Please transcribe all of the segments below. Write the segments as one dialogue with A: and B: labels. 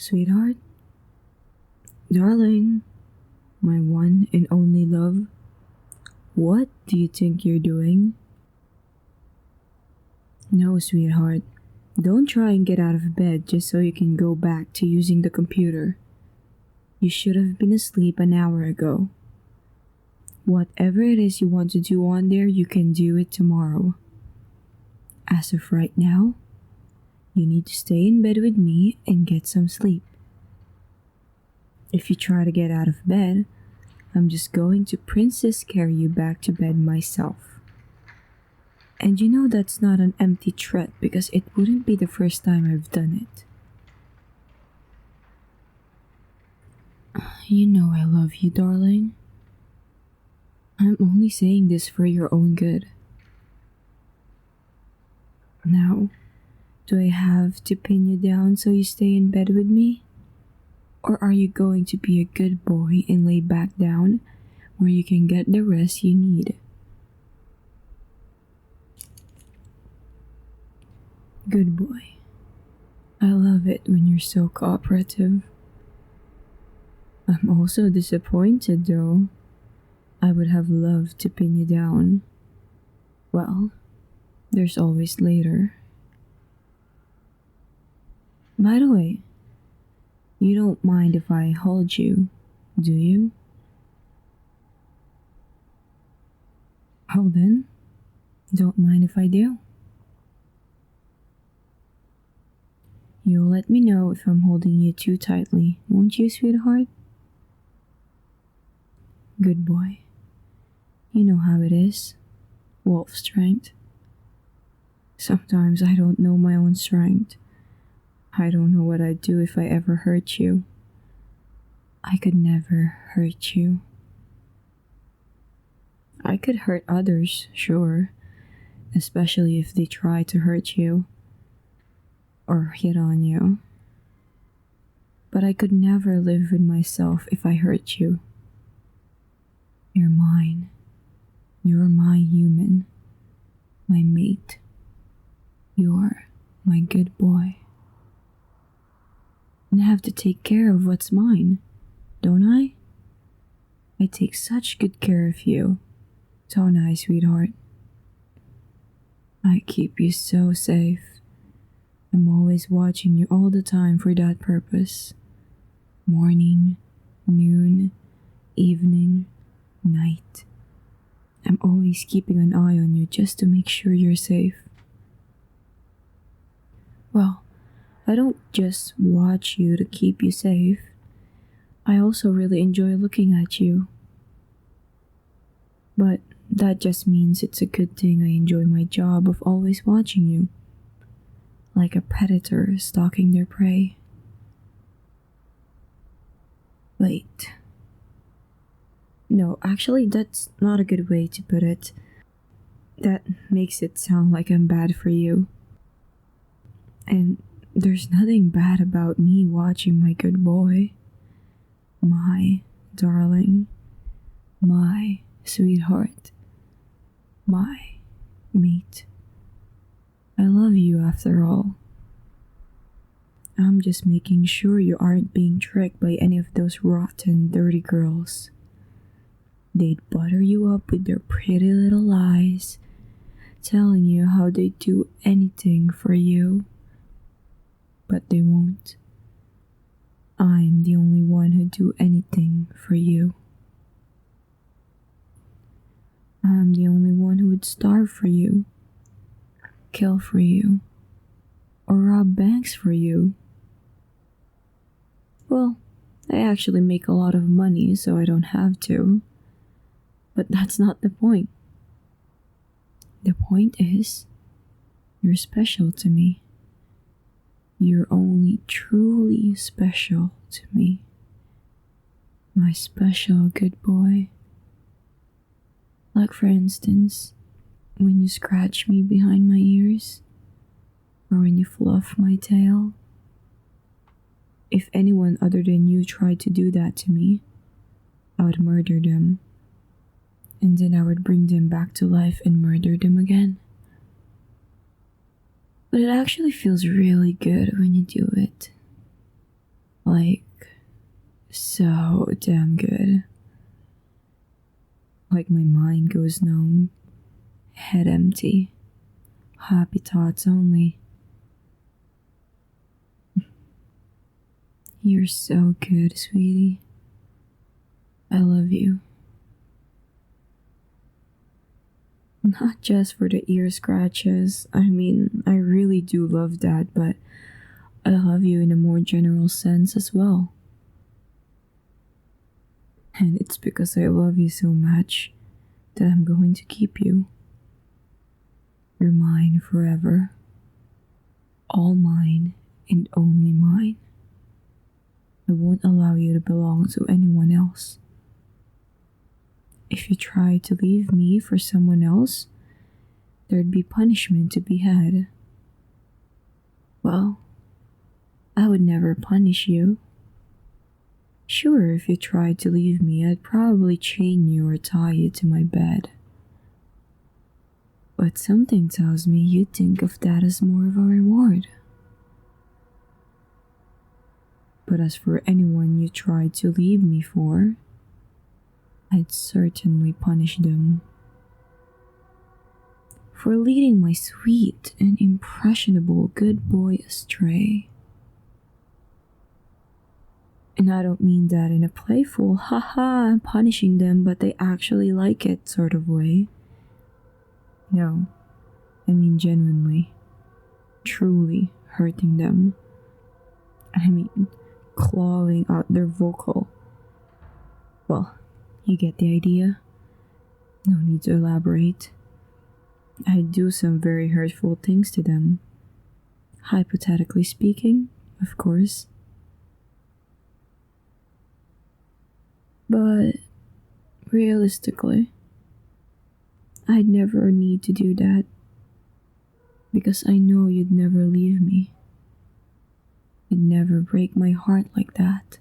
A: Sweetheart? Darling? My one and only love? What do you think you're doing? No, sweetheart. Don't try and get out of bed just so you can go back to using the computer. You should have been asleep an hour ago. Whatever it is you want to do on there, you can do it tomorrow. As of right now, you need to stay in bed with me and get some sleep. If you try to get out of bed, I'm just going to princess carry you back to bed myself. And you know that's not an empty threat because it wouldn't be the first time I've done it. You know I love you, darling. I'm only saying this for your own good. Now, do I have to pin you down so you stay in bed with me? Or are you going to be a good boy and lay back down where you can get the rest you need? Good boy. I love it when you're so cooperative. I'm also disappointed though. I would have loved to pin you down. Well, there's always later. By the way, you don't mind if I hold you, do you? Oh then, don't mind if I do. You'll let me know if I'm holding you too tightly, won't you, sweetheart? Good boy. You know how it is. Wolf strength. Sometimes I don't know my own strength. I don't know what I'd do if I ever hurt you. I could never hurt you. I could hurt others, sure, especially if they try to hurt you or hit on you. But I could never live with myself if I hurt you. You're mine. You're my human, my mate. You're my good boy. And I have to take care of what's mine, don't I? I take such good care of you, don't I, sweetheart? I keep you so safe. I'm always watching you all the time for that purpose. Morning, noon, evening, night. I'm always keeping an eye on you just to make sure you're safe. Well, I don't just watch you to keep you safe. I also really enjoy looking at you. But that just means it's a good thing I enjoy my job of always watching you. Like a predator stalking their prey. Wait. No, actually that's not a good way to put it. That makes it sound like I'm bad for you. And there's nothing bad about me watching my good boy. My darling. My sweetheart. My mate. I love you after all. I'm just making sure you aren't being tricked by any of those rotten, dirty girls. They'd butter you up with their pretty little lies, telling you how they'd do anything for you. But they won't. I'm the only one who'd do anything for you. I'm the only one who would starve for you, kill for you, or rob banks for you. Well, I actually make a lot of money, so I don't have to. But that's not the point. The point is, you're special to me. You're only truly special to me. My special good boy. Like for instance, when you scratch me behind my ears, or when you fluff my tail. If anyone other than you tried to do that to me, I would murder them. And then I would bring them back to life and murder them again. But it actually feels really good when you do it. Like, so damn good. Like my mind goes numb, head empty, happy thoughts only. You're so good, sweetie. I love you. Not just for the ear scratches. I mean, I really do love that, but I love you in a more general sense as well. And it's because I love you so much that I'm going to keep you. You're mine forever. All mine and only mine. I won't allow you to belong to anyone else. If you try to leave me for someone else, there'd be punishment to be had. Well, I would never punish you. Sure, if you tried to leave me, I'd probably chain you or tie you to my bed. But something tells me you'd think of that as more of a reward. But as for anyone you tried to leave me for, I'd certainly punish them. For leading my sweet and impressionable good boy astray. And I don't mean that in a playful, haha, I'm punishing them but they actually like it sort of way. No, I mean genuinely, truly hurting them. I mean, clawing out their vocal. Well, you get the idea. No need to elaborate. I do some very hurtful things to them. Hypothetically speaking, of course. But realistically, I'd never need to do that because I know you'd never leave me. You'd never break my heart like that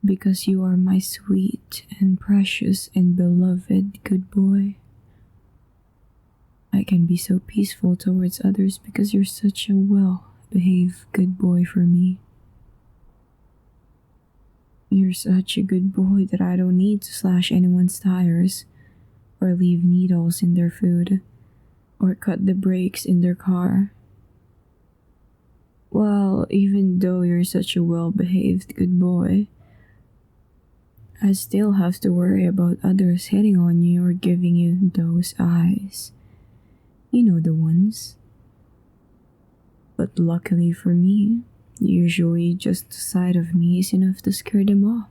A: because you are my sweet and precious and beloved good boy. I can be so peaceful towards others because you're such a well-behaved good boy for me. You're such a good boy that I don't need to slash anyone's tires, or leave needles in their food, or cut the brakes in their car. Well, even though you're such a well-behaved good boy, I still have to worry about others hitting on you or giving you those eyes. You know the ones. But luckily for me, usually just the sight of me is enough to scare them off.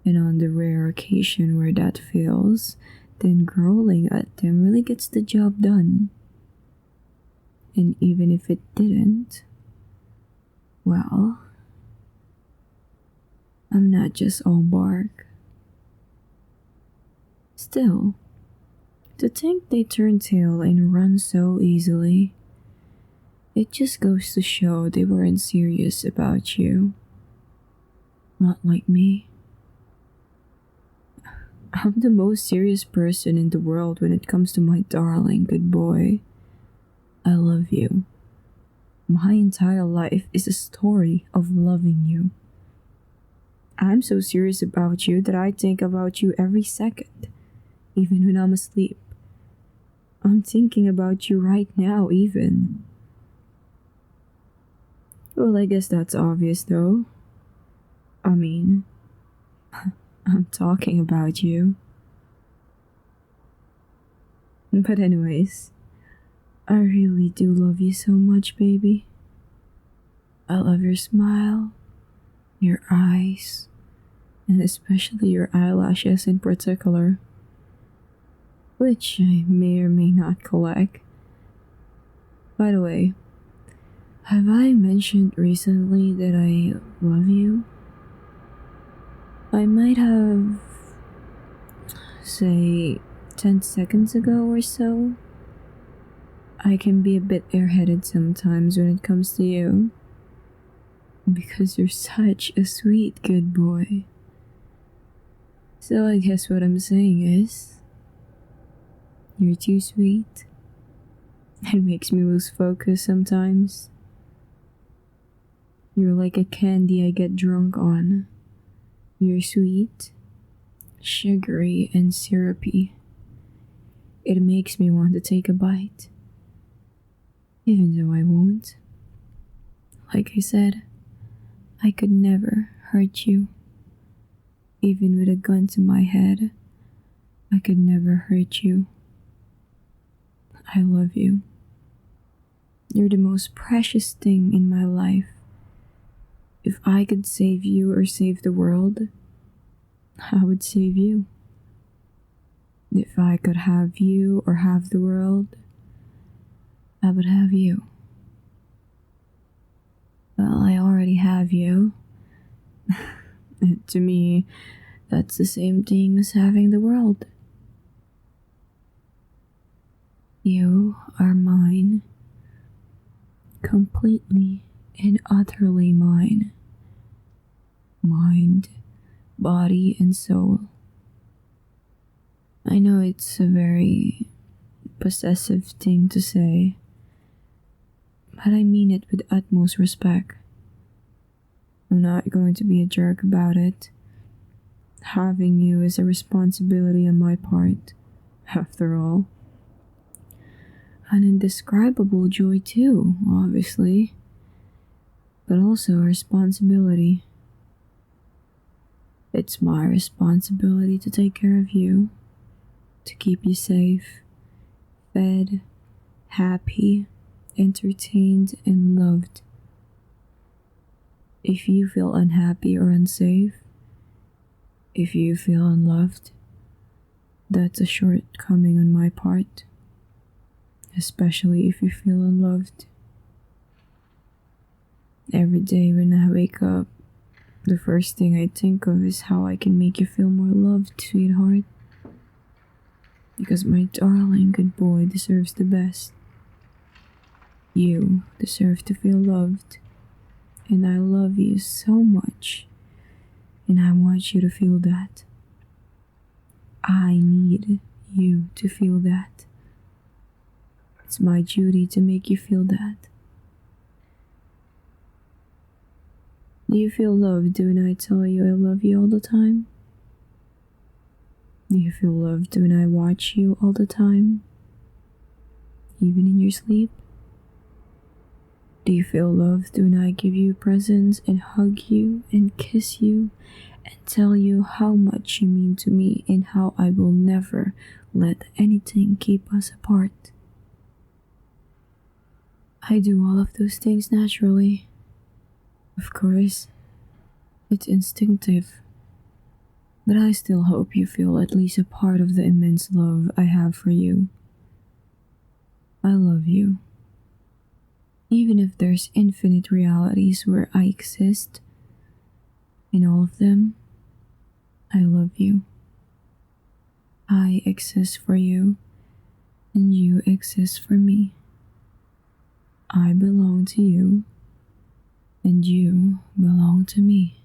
A: And on the rare occasion where that fails, then growling at them really gets the job done. And even if it didn't, well, I'm not just all bark. Still, to think they turn tail and run so easily, it just goes to show they weren't serious about you. Not like me. I'm the most serious person in the world when it comes to my darling good boy. I love you. My entire life is a story of loving you. I'm so serious about you that I think about you every second, even when I'm asleep. I'm thinking about you right now, even. Well, I guess that's obvious, though. I mean, I'm talking about you. But anyways, I really do love you so much, baby. I love your smile, your eyes, and especially your eyelashes in particular, which I may or may not collect. By the way, have I mentioned recently that I love you? I might have, say, 10 seconds ago or so. I can be a bit airheaded sometimes when it comes to you. Because you're such a sweet good boy. So I guess what I'm saying is, you're too sweet. It makes me lose focus sometimes. You're like a candy I get drunk on. You're sweet, sugary, and syrupy. It makes me want to take a bite. Even though I won't. Like I said, I could never hurt you. Even with a gun to my head, I could never hurt you. I love you. You're the most precious thing in my life. If I could save you or save the world, I would save you. If I could have you or have the world, I would have you. Well, I already have you. And to me, that's the same thing as having the world. You are mine. Completely and utterly mine. Mind, body, and soul. I know it's a very possessive thing to say, but I mean it with utmost respect. I'm not going to be a jerk about it. Having you is a responsibility on my part, after all. An indescribable joy too, obviously, but also a responsibility. It's my responsibility to take care of you, to keep you safe, fed, happy, entertained, and loved. If you feel unhappy or unsafe, if you feel unloved, that's a shortcoming on my part. Especially if you feel unloved. Every day when I wake up, the first thing I think of is how I can make you feel more loved, sweetheart. Because my darling good boy deserves the best. You deserve to feel loved. And I love you so much. And I want you to feel that. I need you to feel that. It's my duty to make you feel that. Do you feel loved when I tell you I love you all the time? Do you feel loved when I watch you all the time? Even in your sleep? Do you feel loved when I give you presents and hug you and kiss you and tell you how much you mean to me and how I will never let anything keep us apart? I do all of those things naturally. Of course, it's instinctive. But I still hope you feel at least a part of the immense love I have for you. I love you. Even if there's infinite realities where I exist, in all of them, I love you. I exist for you, and you exist for me. I belong to you, and you belong to me.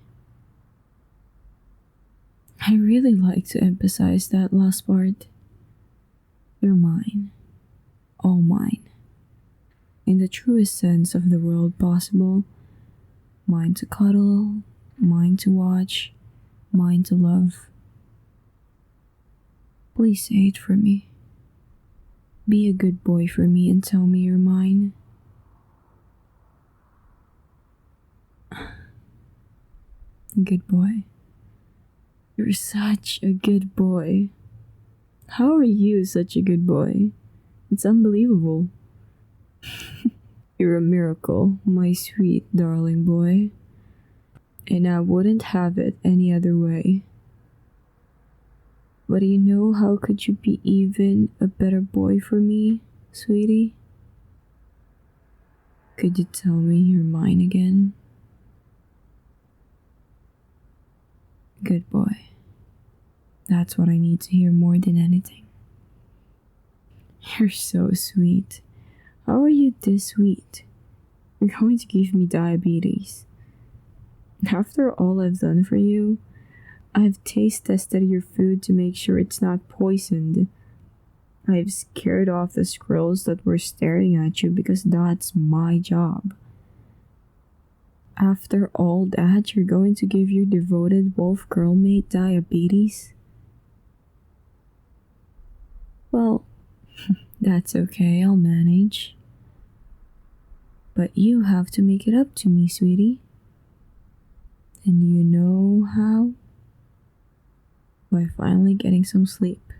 A: I really like to emphasize that last part. You're mine, all mine. In the truest sense of the word possible, mine to cuddle, mine to watch, mine to love. Please say it for me. Be a good boy for me and tell me you're mine. Good boy. You're such a good boy. How are you such a good boy? It's unbelievable. You're a miracle, my sweet darling boy. And I wouldn't have it any other way. But you know, how could you be even a better boy for me, sweetie? Could you tell me you're mine again? Good boy. That's what I need to hear more than anything. You're so sweet. How are you this sweet? You're going to give me diabetes. After all I've done for you, I've taste tested your food to make sure it's not poisoned. I've scared off the squirrels that were staring at you because that's my job. After all that, you're going to give your devoted wolf girlmate diabetes? Well, that's okay, I'll manage. But you have to make it up to me, sweetie. And you know how? By finally getting some sleep.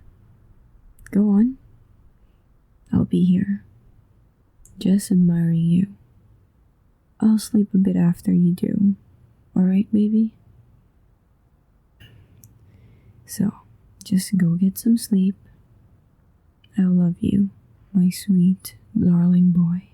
A: Go on. I'll be here. Just admiring you. I'll sleep a bit after you do. Alright, baby? So, just go get some sleep. I love you, my sweet, darling boy.